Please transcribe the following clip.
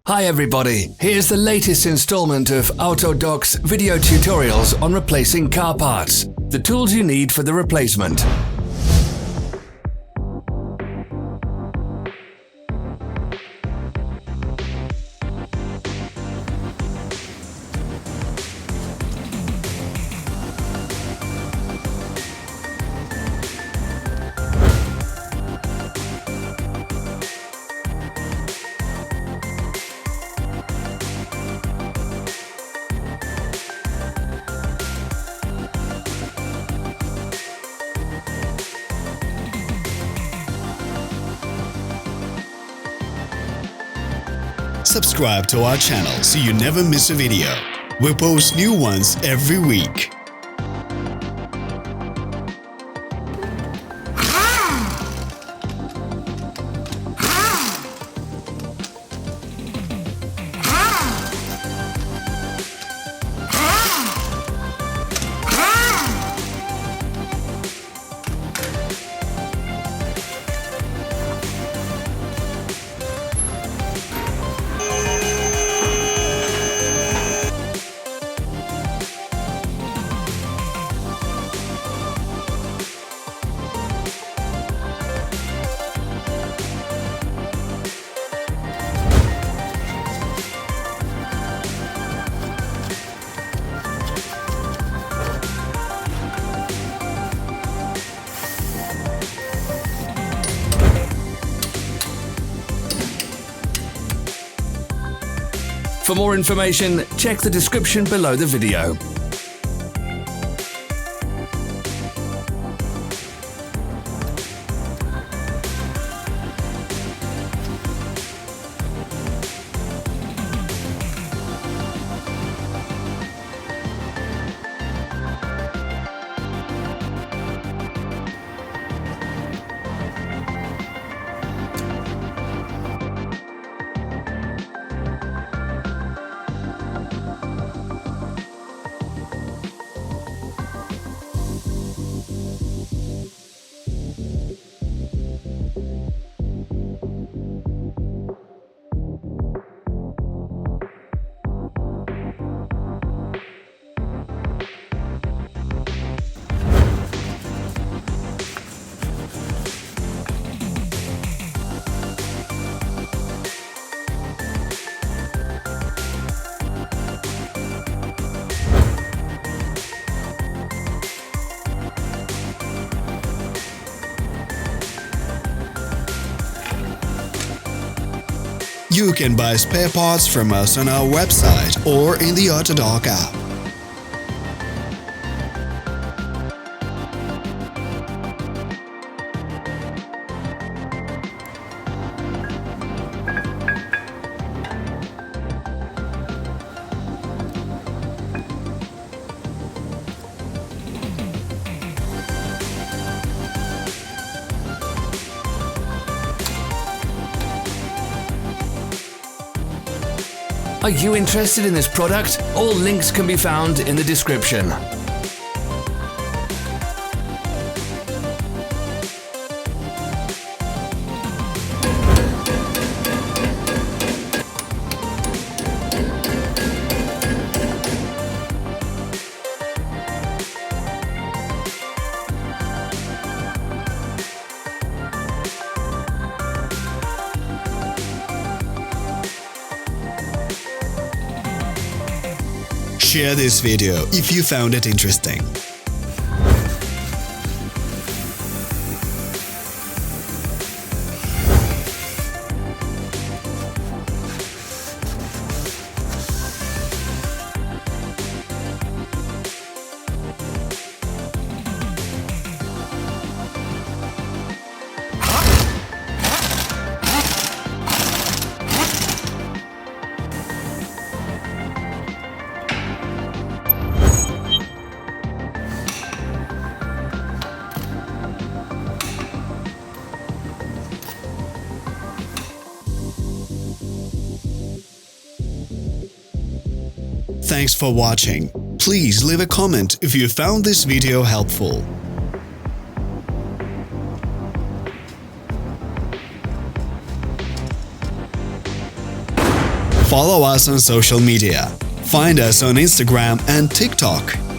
Hi everybody, here's the latest installment of Autodoc's video tutorials on replacing car parts. The tools you need for the replacement. Subscribe to our channel so you never miss a video. We post new ones every week. For more information, check the description below the video. You can buy spare parts from us on our website or in the Autodoc app. Are you interested in this product? All links can be found in the description. Share this video if you found it interesting. Thanks for watching. Please leave a comment if you found this video helpful. Follow us on social media. Find us on Instagram and TikTok.